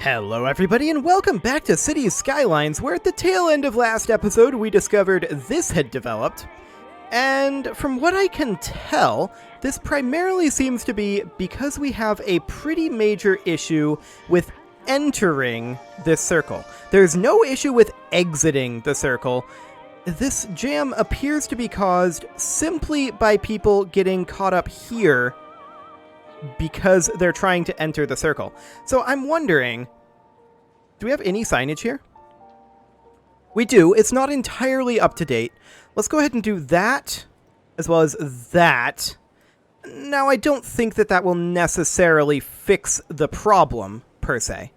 Hello everybody and welcome back to Cities Skylines, where at the tail end of last episode we discovered this had developed. And from what I can tell, this primarily seems to be because we have a pretty major issue with entering this circle. There's no issue with exiting the circle. This jam appears to be caused simply by people getting caught up here because they're trying to enter the circle. So I'm wondering, do we have any signage here? We do. It's not entirely up to date. Let's go ahead and do that, as well as that. Now, I don't think that that will necessarily fix the problem, per se.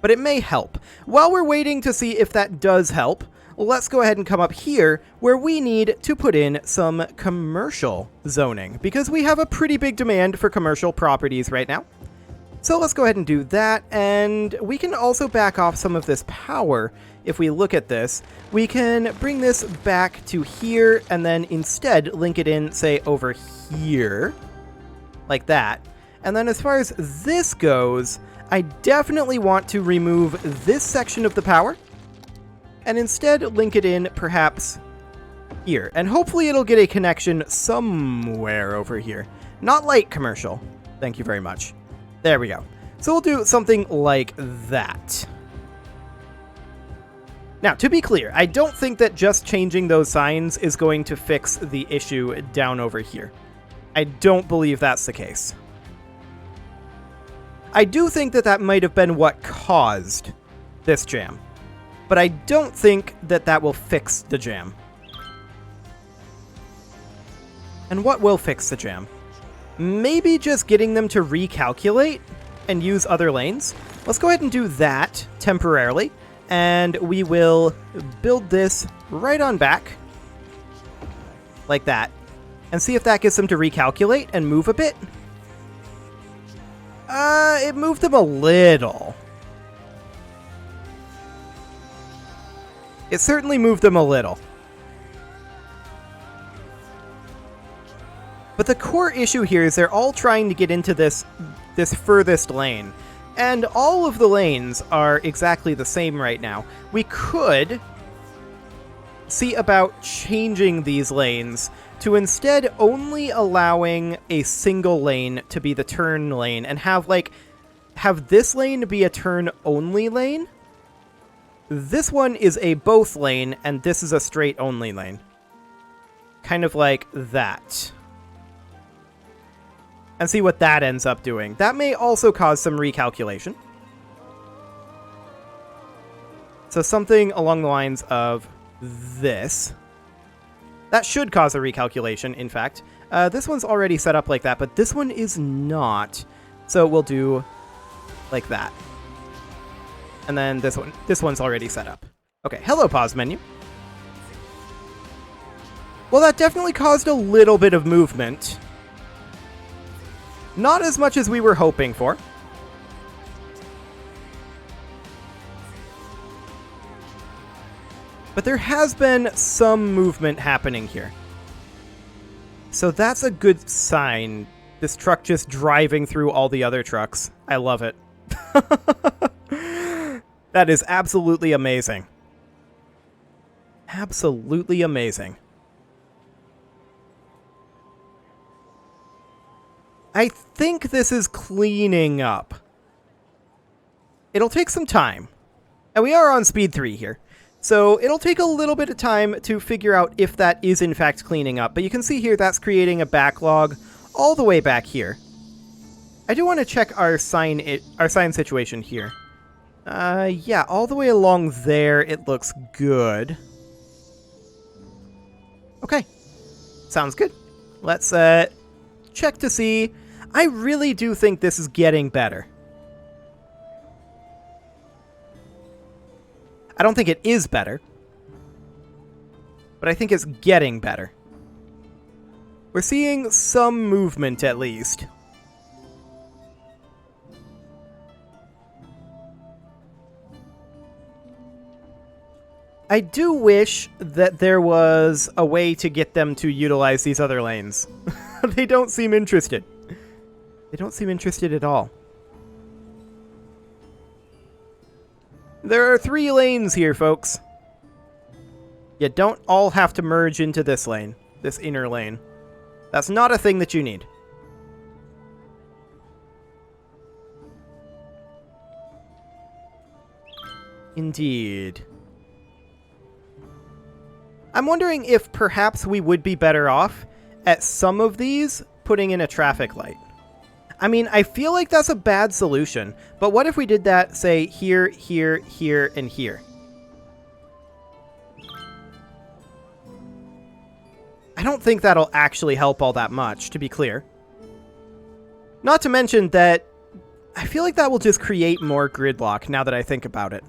But it may help. While we're waiting to see if that does help, let's go ahead and come up here where we need to put in some commercial zoning, because we have a pretty big demand for commercial properties right now. So let's go ahead and do that, and we can also back off some of this power. If we look at this, we can bring this back to here and then instead link it in, say, over here, like that. And then as far as this goes, I definitely want to remove this section of the power and instead link it in perhaps here. And hopefully it'll get a connection somewhere over here. Not light commercial. Thank you very much. There we go. So we'll do something like that. Now, to be clear, I don't think that just changing those signs is going to fix the issue down over here. I don't believe that's the case. I do think that that might have been what caused this jam, but I don't think that that will fix the jam. And what will fix the jam? Maybe just getting them to recalculate and use other lanes. Let's go ahead and do that temporarily, and we will build this right on back, like that, and see if that gets them to recalculate and move a bit. It moved them a little. It certainly moved them a little. But the core issue here is they're all trying to get into this furthest lane. And all of the lanes are exactly the same right now. We could see about changing these lanes to instead only allowing a single lane to be the turn lane and have this lane be a turn-only lane. This one is a both lane, and this is a straight-only lane. Kind of like that. And see what that ends up doing. That may also cause some recalculation. So something along the lines of this. That should cause a recalculation, in fact. This one's already set up like that, but this one is not. So we'll do like that. And then this one's already set up. Okay, hello pause menu. Well, that definitely caused a little bit of movement. Not as much as we were hoping for. But there has been some movement happening here. So that's a good sign. This truck just driving through all the other trucks. I love it. That is absolutely amazing. Absolutely amazing. I think this is cleaning up. It'll take some time. And we are on speed 3 here. So it'll take a little bit of time to figure out if that is in fact cleaning up. But you can see here that's creating a backlog all the way back here. I do want to check our sign situation here. Yeah, all the way along there it looks good. Okay. Sounds good. Let's check to see. I really do think this is getting better. I don't think it is better, but I think it's getting better. We're seeing some movement at least. I do wish that there was a way to get them to utilize these other lanes. They don't seem interested. They don't seem interested at all. There are 3 lanes here, folks. You don't all have to merge into this lane, this inner lane. That's not a thing that you need. Indeed. I'm wondering if perhaps we would be better off at some of these putting in a traffic light. I mean, I feel like that's a bad solution, but what if we did that, say, here, here, here, and here? I don't think that'll actually help all that much, to be clear. Not to mention that I feel like that will just create more gridlock now that I think about it.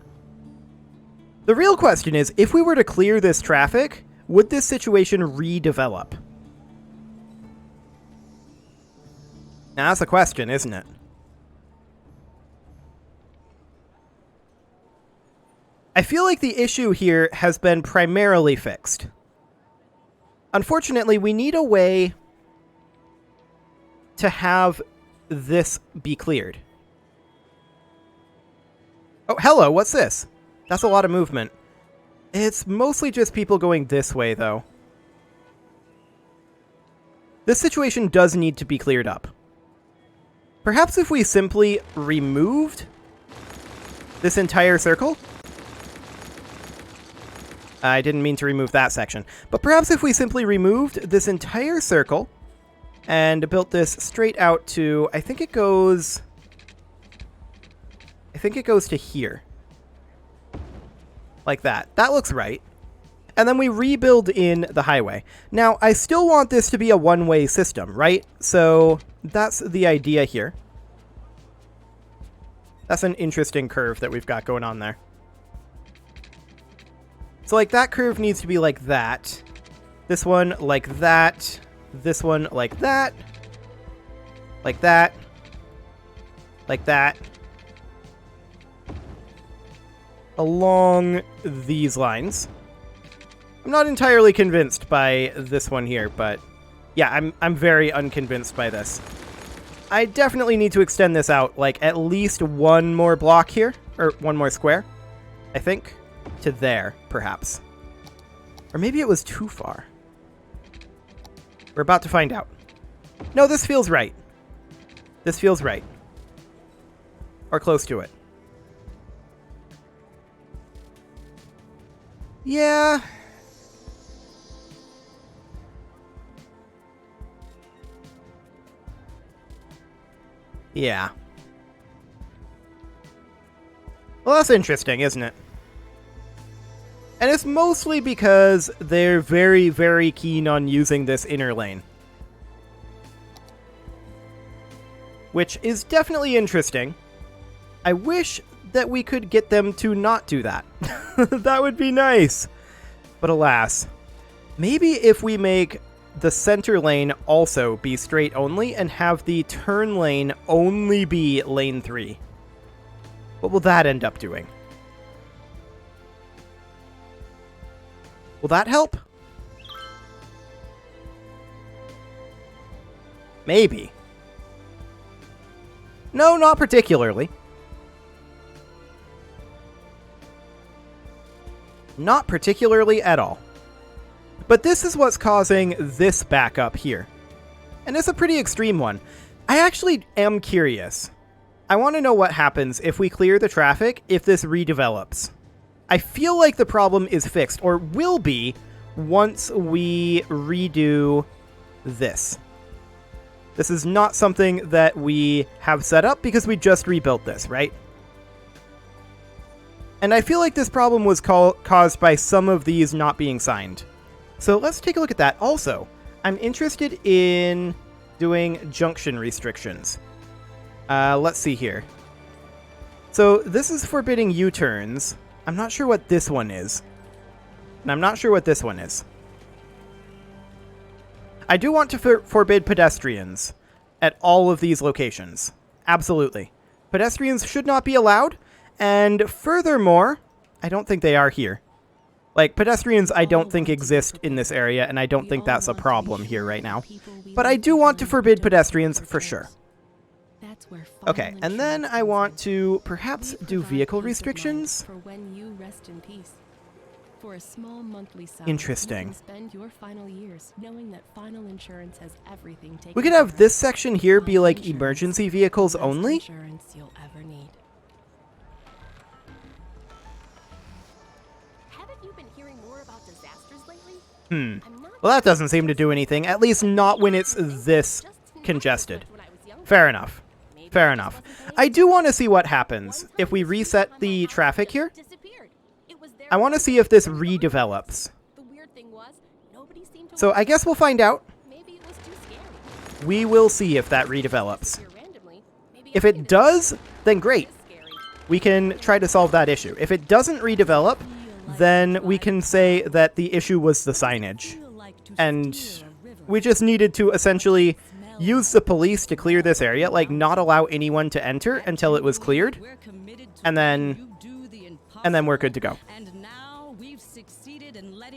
The real question is, if we were to clear this traffic, would this situation redevelop? Now, that's a question, isn't it? I feel like the issue here has been primarily fixed. Unfortunately, we need a way to have this be cleared. Oh, hello, what's this? That's a lot of movement. It's mostly just people going this way, though. This situation does need to be cleared up. Perhaps if we simply removed this entire circle? I didn't mean to remove that section. But perhaps if we simply removed this entire circle and built this straight out to, I think it goes to here. Like that. That looks right. And then we rebuild in the highway. Now, I still want this to be a one-way system, right? So that's the idea here. That's an interesting curve that we've got going on there. So like that curve needs to be like that. This one like that. This one like that. Like that. Like that. Along these lines. I'm not entirely convinced by this one here, but yeah, I'm very unconvinced by this. I definitely need to extend this out, like, at least one more block here, or one more square, I think, to there, perhaps. Or maybe it was too far. We're about to find out. No, this feels right. This feels right. Or close to it. Yeah. Yeah. Well, that's interesting, isn't it? And it's mostly because they're very, very keen on using this inner lane. Which is definitely interesting. I wish that we could get them to not do that. That would be nice. But alas. Maybe if we make the center lane also be straight only and have the turn lane only be lane 3. What will that end up doing? Will that help? Maybe. No, not particularly. Not particularly at all. But this is what's causing this backup here. And it's a pretty extreme one. I actually am curious. I want to know what happens if we clear the traffic if this redevelops. I feel like the problem is fixed, or will be, once we redo this. This is not something that we have set up because we just rebuilt this, right? And I feel like this problem was caused by some of these not being signed. So let's take a look at that. Also, I'm interested in doing junction restrictions. Let's see here. So this is forbidding U-turns. I'm not sure what this one is. And I'm not sure what this one is. I do want to forbid pedestrians at all of these locations. Absolutely. Pedestrians should not be allowed. And furthermore, I don't think they are here. Like, pedestrians I don't think exist in this area, and I don't think that's a problem here right now. But I do want to forbid pedestrians for sure. Okay, and then I want to perhaps do vehicle restrictions. For when you rest in peace. For a small monthly salary, Interesting. you can spend your final years knowing that Final Insurance has everything taken We could have care this of. section here be Final like Insurance, emergency vehicles the best only. Insurance you'll ever need. Haven't you been hearing more about disasters lately? Well, that doesn't seem to do anything, at least not when it's this congested. Fair enough. Fair enough. I do want to see what happens if we reset the traffic here. I want to see if this redevelops. The weird thing was, nobody seemed to So I guess we'll find out. maybe it was too scary. We will see if that redevelops. Here randomly, maybe If it does, then great. scary. We can try to solve that issue. If it doesn't redevelop, then we can say that the issue was the signage. And we just needed to essentially use the police to clear this area, like not allow anyone to enter until it was cleared, and then we're good to go.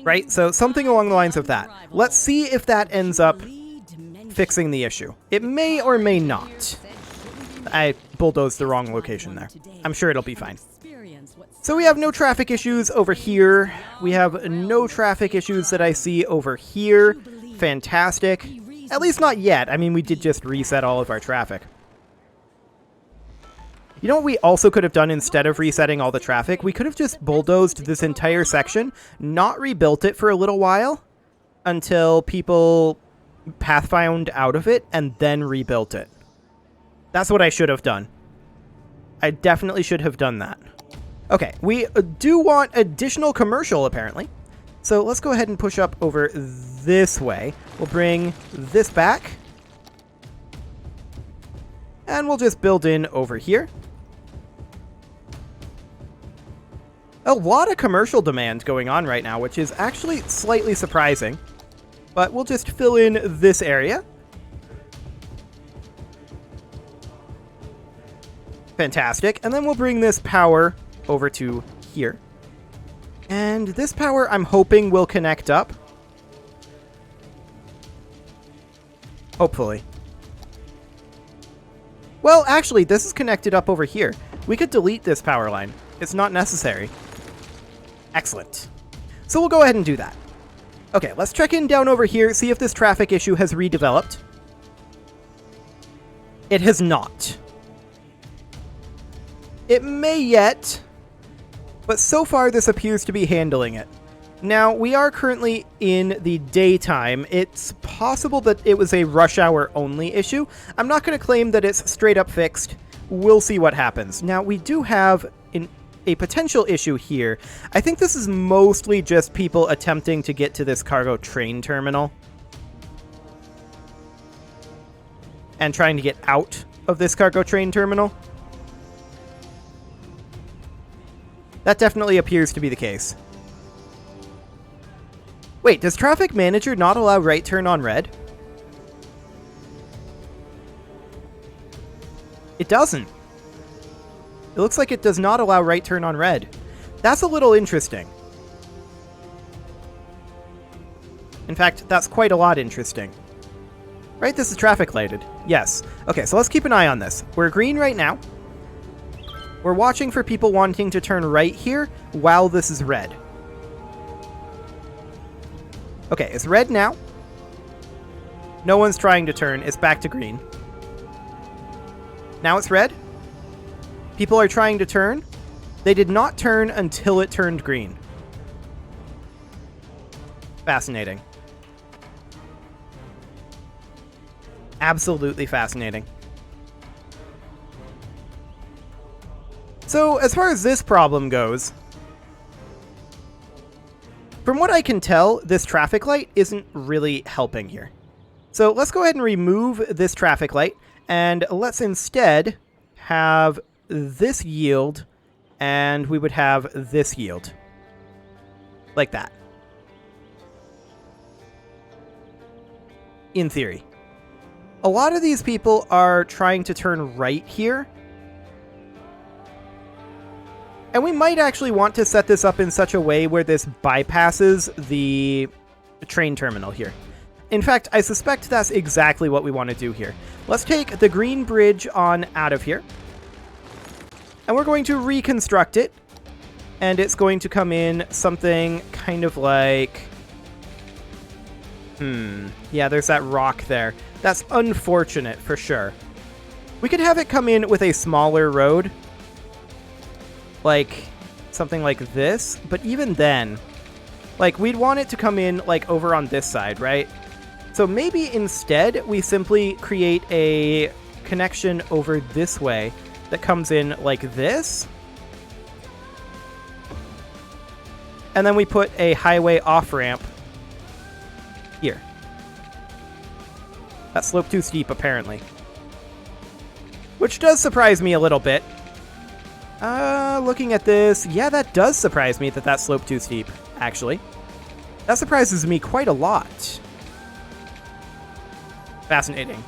Right? So something along the lines of that. Let's see if that ends up fixing the issue. It may or may not. I bulldozed the wrong location there. I'm sure it'll be fine. So we have no traffic issues over here. We have no traffic issues that I see over here. Fantastic. At least not yet. I mean, we did just reset all of our traffic. You know what we also could have done instead of resetting all the traffic? We could have just bulldozed this entire section, not rebuilt it for a little while until people pathfound out of it, and then rebuilt it. That's what I should have done. I definitely should have done that. Okay, we do want additional commercial, apparently. So let's go ahead and push up over this way. We'll bring this back. And we'll just build in over here. A lot of commercial demand going on right now, which is actually slightly surprising. But we'll just fill in this area. Fantastic. And then we'll bring this power over to here. And this power, I'm hoping, will connect up. Hopefully. Well, actually, this is connected up over here. We could delete this power line. It's not necessary. Excellent. So we'll go ahead and do that. Okay, let's check in down over here, see if this traffic issue has redeveloped. It has not. It may yet, but so far this appears to be handling it. Now, we are currently in the daytime. It's possible that it was a rush hour only issue. I'm not going to claim that it's straight up fixed. We'll see what happens. Now, we do have a potential issue here. I think this is mostly just people attempting to get to this cargo train terminal and trying to get out of this cargo train terminal. That definitely appears to be the case. Wait, does Traffic Manager not allow right turn on red? It doesn't. It looks like it does not allow right turn on red. That's a little interesting. In fact, that's quite a lot interesting. Right, this is traffic lighted. Yes. Okay, so let's keep an eye on this. We're green right now. We're watching for people wanting to turn right here while this is red. Okay, it's red now. No one's trying to turn. It's back to green. Now it's red. People are trying to turn. They did not turn until it turned green. Fascinating. Absolutely fascinating. So, as far as this problem goes, from what I can tell, this traffic light isn't really helping here. So let's go ahead and remove this traffic light, and let's instead have this yield, and we would have this yield. Like that. In theory. A lot of these people are trying to turn right here. And we might actually want to set this up in such a way where this bypasses the train terminal here. in fact, I suspect that's exactly what we want to do here. Let's take the green bridge on out of here. And we're going to reconstruct it. And it's going to come in something kind of like... Yeah, there's that rock there. That's unfortunate, for sure. We could have it come in with a smaller road. Like, something like this. But even then, like, we'd want it to come in, like, over on this side, right? So maybe instead, we simply create a connection over this way that comes in like this. And then we put a highway off-ramp here. That slope too steep, apparently. Which does surprise me a little bit. Looking at this, yeah, that does surprise me that slope too steep, actually. That surprises me quite a lot. Fascinating.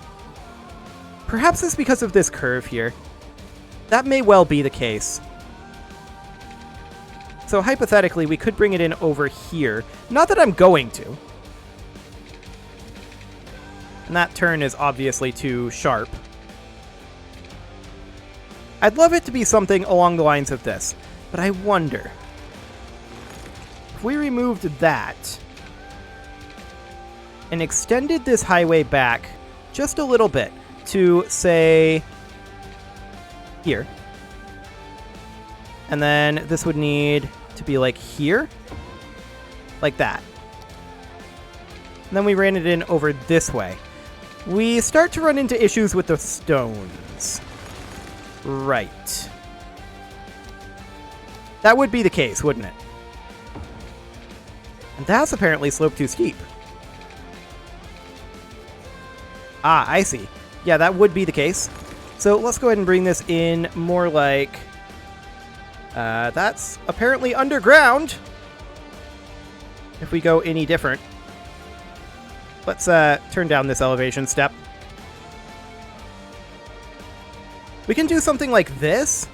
Perhaps it's because of this curve here. That may well be the case. So hypothetically, we could bring it in over here. Not that I'm going to. And that turn is obviously too sharp. I'd love it to be something along the lines of this, but I wonder. If we removed that and extended this highway back just a little bit to, say, here. And then this would need to be like here. Like that. And then we ran it in over this way. We start to run into issues with the stones. Right. That would be the case, wouldn't it? And that's apparently slope too steep. Ah, I see. Yeah, that would be the case. So let's go ahead and bring this in more like... that's apparently underground. If we go any different. Let's turn down this elevation step. We can do something like this.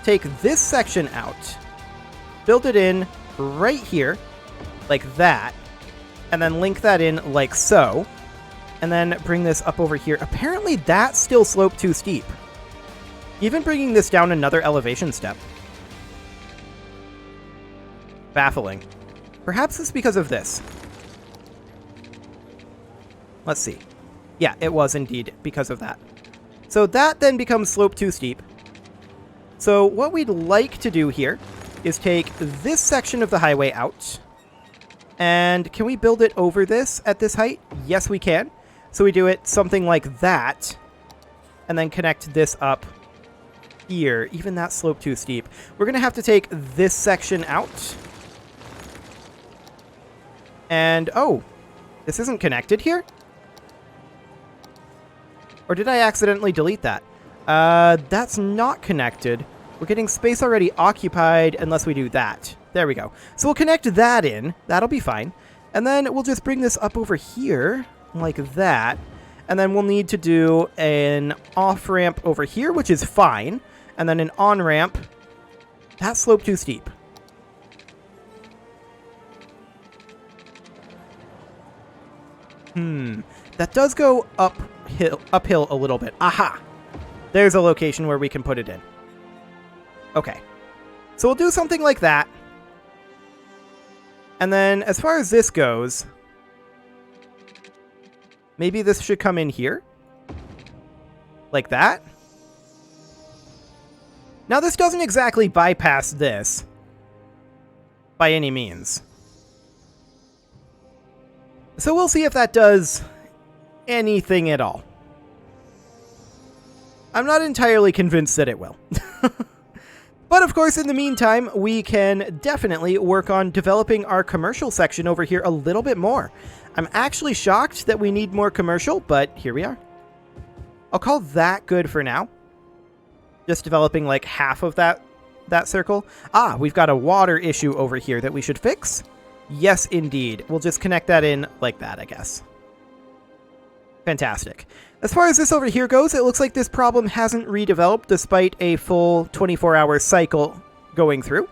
Take this section out. Build it in right here. Like that. And then link that in like so. And then bring this up over here. Apparently that's still slope too steep. Even bringing this down another elevation step. Baffling. Perhaps it's because of this. Let's see. Yeah, it was indeed because of that. So that then becomes slope too steep. So what we'd like to do here is take this section of the highway out. And can we build it over this at this height? Yes, we can. So we do it something like that. And then connect this up here. Even that slope too steep. We're going to have to take this section out. And, oh, this isn't connected here? Or did I accidentally delete that? That's not connected. We're getting space already occupied unless we do that. There we go. So we'll connect that in. That'll be fine. And then we'll just bring this up over here like that. And then we'll need to do an off-ramp over here, which is fine. And then an on-ramp. That slope too steep. That does go uphill a little bit. Aha! There's a location where we can put it in. Okay. So we'll do something like that. And then as far as this goes, maybe this should come in here. Like that. Now this doesn't exactly bypass this. By any means. So we'll see if that does anything at all. I'm not entirely convinced that it will. But of course, in the meantime, we can definitely work on developing our commercial section over here a little bit more. I'm actually shocked that we need more commercial, but here we are. I'll call that good for now. Just developing like half of that circle. Ah, we've got a water issue over here that we should fix. Yes, indeed. We'll just connect that in like that, I guess. Fantastic. As far as this over here goes, it looks like this problem hasn't redeveloped despite a full 24-hour cycle going through.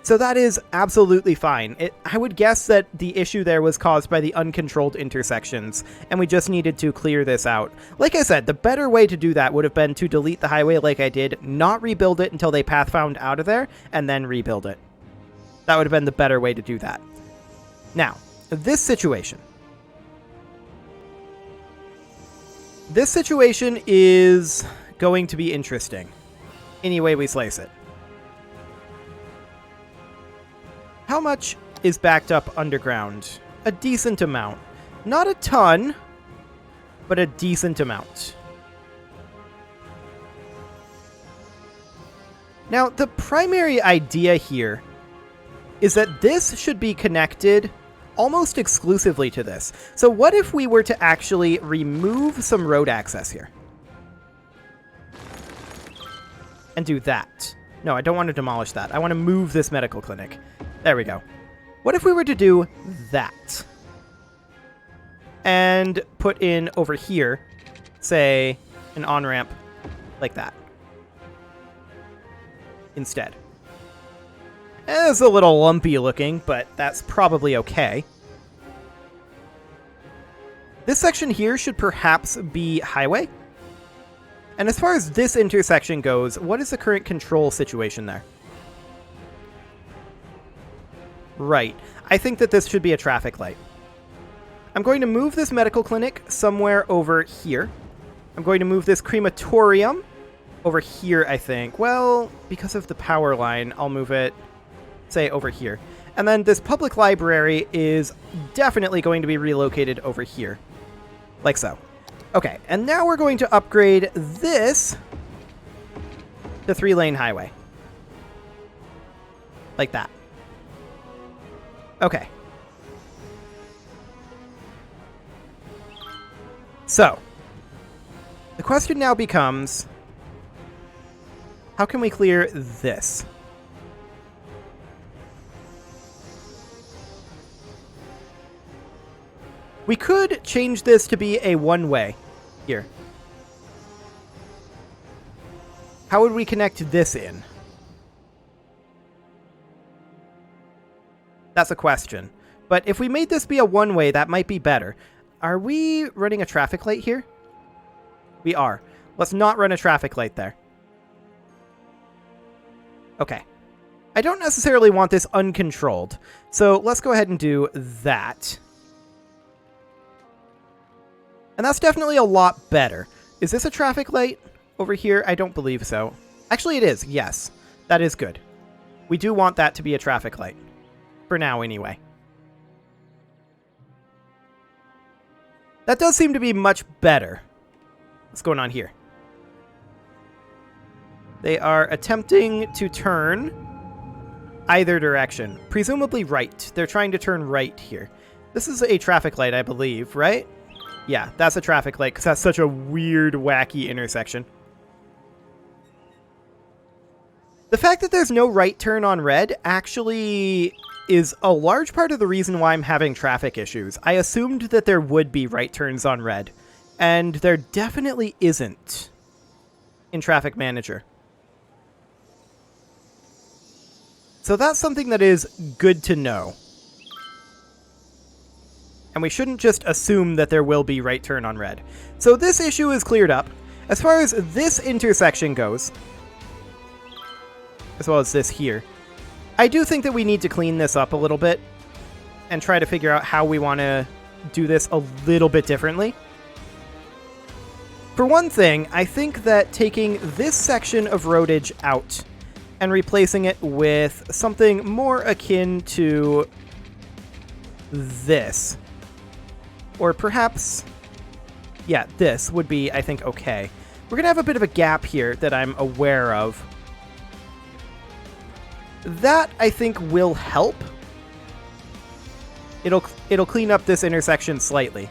So that is absolutely fine. I would guess that the issue there was caused by the uncontrolled intersections, and we just needed to clear this out. Like I said, the better way to do that would have been to delete the highway like I did, not rebuild it until they pathfound out of there, and then rebuild it. That would have been the better way to do that. Now, this situation. This situation is going to be interesting, any way we slice it. How much is backed up underground? A decent amount. Not a ton, but a decent amount. Now, the primary idea here is that this should be connected almost exclusively to this. So what if we were to actually remove some road access here? And do that. No, I don't want to demolish that. I want to move this medical clinic. There we go. What if we were to do that? And put in over here, say, an on-ramp like that. Instead. It's a little lumpy looking, but that's probably okay. This section here should perhaps be highway. And as far as this intersection goes, what is the current control situation there? Right. I think that this should be a traffic light. I'm going to move this medical clinic somewhere over here. I'm going to move this crematorium over here, I think. Well, because of the power line, I'll move it, say, over here. And then this public library is definitely going to be relocated over here. Like so. Okay, and now we're going to upgrade this to 3-lane highway. Like that. Okay. So, the question now becomes, how can we clear this? We could change this to be a one-way here. How would we connect this in? That's a question. But if we made this be a one-way, that might be better. Are we running a traffic light here? We are. Let's not run a traffic light there. Okay. I don't necessarily want this uncontrolled, so let's go ahead and do that. And that's definitely a lot better. Is this a traffic light over here? I don't believe so. Actually, it is. Yes. That is good. We do want that to be a traffic light. For now, anyway. That does seem to be much better. What's going on here? They are attempting to turn either direction. Presumably right. They're trying to turn right here. This is a traffic light, I believe, right? Yeah, that's a traffic light because that's such a weird, wacky intersection. The fact that there's no right turn on red actually is a large part of the reason why I'm having traffic issues. I assumed that there would be right turns on red, and there definitely isn't in Traffic Manager. So that's something that is good to know. And we shouldn't just assume that there will be right turn on red. So this issue is cleared up. As far as this intersection goes, as well as this here, I do think that we need to clean this up a little bit and try to figure out how we want to do this a little bit differently. For one thing, I think that taking this section of roadage out and replacing it with something more akin to this, or perhaps, yeah, this would be, I think, okay. We're going to have a bit of a gap here that I'm aware of. That, I think, will help. It'll clean up this intersection slightly.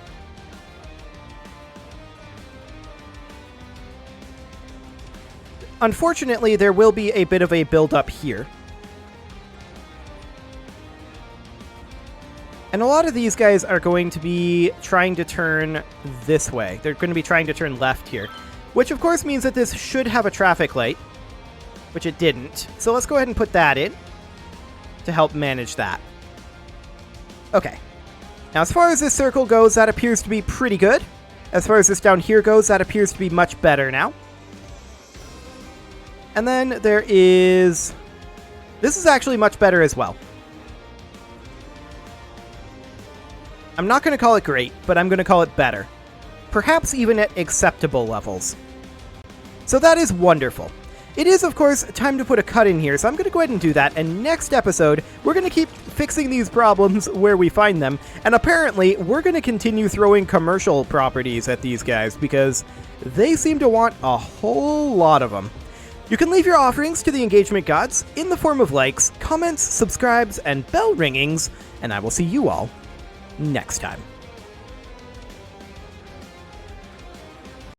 Unfortunately, there will be a bit of a build-up here. And a lot of these guys are going to be trying to turn this way. They're going to be trying to turn left here, which of course means that this should have a traffic light, which it didn't. So let's go ahead and put that in. to help manage that. Okay. Now, as far as this circle goes, that appears to be pretty good. As far as this down here goes, that appears to be much better now. And then there is... This is actually much better as well. I'm not going to call it great, but I'm going to call it better. Perhaps even at acceptable levels. So that is wonderful. It is, of course, time to put a cut in here, so I'm going to go ahead and do that, and next episode, we're going to keep fixing these problems where we find them, and apparently, we're going to continue throwing commercial properties at these guys, because they seem to want a whole lot of them. You can leave your offerings to the engagement gods in the form of likes, comments, subscribes, and bell ringings, and I will see you all next time.